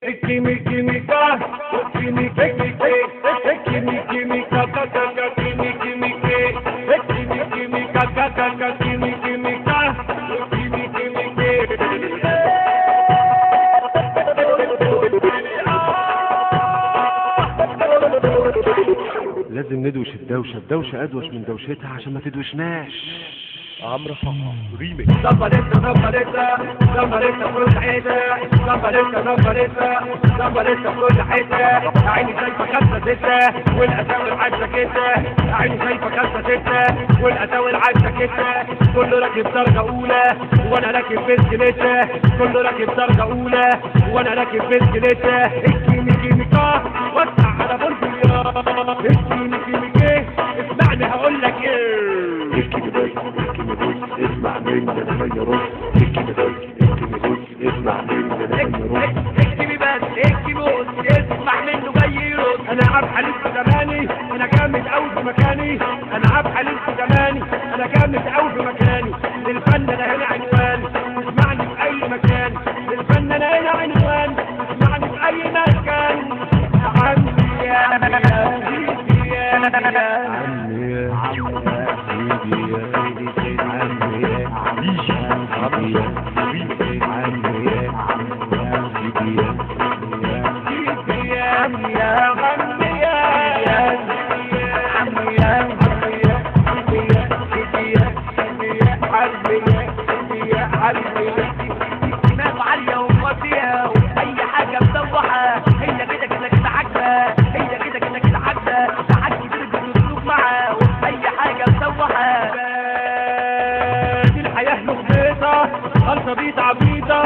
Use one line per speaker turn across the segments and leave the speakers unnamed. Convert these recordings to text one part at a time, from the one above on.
Química, لازم ندوش الدوشة أدوش من دوشتها عشان ما تدوشناش.
عمرو حمار ريميكس.
زمبريتا كل حتة، زمبريتا كل حتة، عيني شايفة 5-6 والأساور عايشة كده، عيني شايفة 5-6 والأساور عايشة كده، كله راكب درجة أولى وأنا راكب بسكليتة، كله راكب درجة أولى وأنا راكب بسكليتة، الكيميكا وسع على بلبل الكيميكا اسمعني هقولك ايه.
اسمع مني انا مية رز اسمع مني انا مية رز
اكتبي بس اكتبي بص اسمع منه جاي يرد. انا عبحة لسه زماني انا جامد اوي في مكاني، انا عبحة لسه زماني انا جامد اوي في مكاني، للفن انا هنا عنوان اسمعني في اي مكان، للفن انا هنا عنوان اسمعني في اي مكان. عمي يا سيدي يا
عمي يا سيدي
دماغه عالية ومواسية وأي حاجة مسوحة، هي كده كده كده عاجبة، هي كده كده كده عاجبة، ساعات كتير بتسلوك معاه وأي حاجة مسوحة. دي الحياة لخبيطة خالصة بيت عبيطة،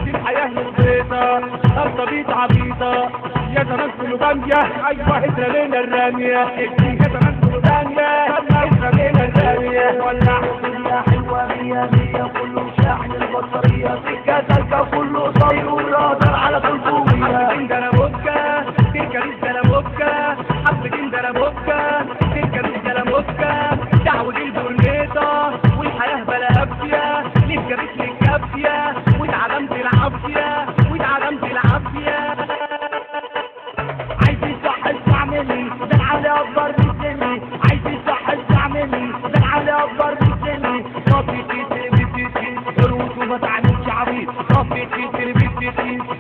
دي الحياة لخبيطة خالصة بيت عبيطة، يا زمان كله بامية أيوة اترمينا الرامية، يا زمان كله بامية اترمينا الرامية، ولع الدنيا حلوة مية مية كله شاحن البطارية، سكة سالكة كله طاير والرادار على طول قوية. حبتين دربوكة تركب الدربوكة، حبتين دربوكة تركب الدربوكة، دعوة البرنيطة والحياة بلا أبكية، ليه جابت لي الكافية واتعدمت العافية واتعدمت العافية. عايز يصح اسمع مني ده العالي أكبر من سني، عايز يصح اسمع مني ده العالي أكبر من سني، خطي تتربي فروت وما تعملش عبيط، خطي تتربي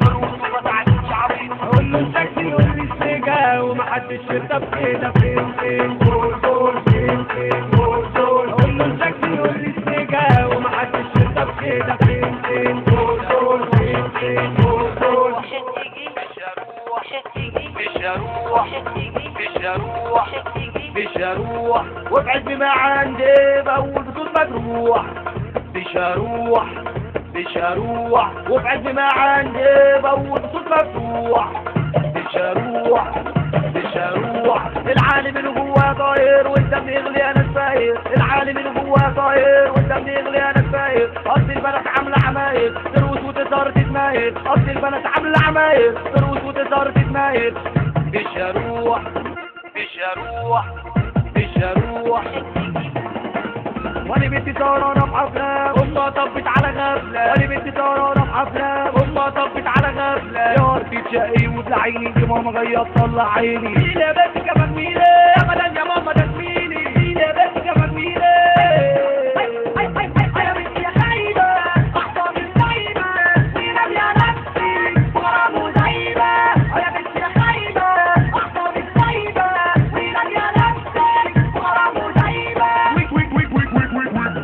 فروت وما تعملش عبيط. قول له الشكل قول لي السجا ومحدش يرضى بكده، فين فين دول فين فين دول، قول له الشكل قول لي السجا ومحدش يرضى بكده، فين فين دول فين فين دول. مش هروح وابعد بما عندي بقول بطول مجروح، مش هروح وابعد بما عندي بقول بطول مفتوح، مش هروح العالم اللي جواه طاير وانت بنغلي انا ساير، العالم اللي جواه طاير وانت بنغلي انا ساير، اصل البنات عامله عماير تروس وتظهر تتمايل، اصل البنات عامله عماير تروس وتظهر تتمايل. مش هروح وانا بنتي سهرانة في حفلة امها طبت على غفلة، وانا بنتي سهرانة في حفلة امها طبت على غفلة، يا هارتي تشقي وتلعيني دي ماما جاية تطلع عيني، مين يا بنتي كمان مين ابدا يا ماما ده زميلي، مين يا بنتي كمان مين يا بنتي يا خايبة احضر السايبة وينام يا نفسي ورا مزايبة، يا بنتي يا خايبة احضر السايبة وينام يا نفسي ورا مزايبة،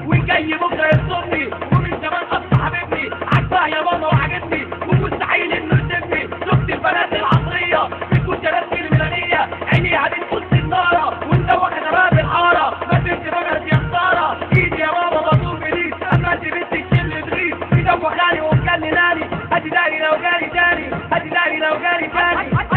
وجاي بكره يصدمني ومن زمان اصلا حبيبني عارفاه يا ماما وعجبني ومستحيل انه يسيبني، شفت البنات العصريه بتكون جلالتي الميلانيه عينيها بتبص الناره وانت واخد باب الحاره، ما تنسي بقى يا خساره ايدي يا ماما بطول بليس اما انت بنتك شل ادريس بيدوخاني ومكللاني، هاتي داري لو جالي تاني هاتي داري لو جالي تاني.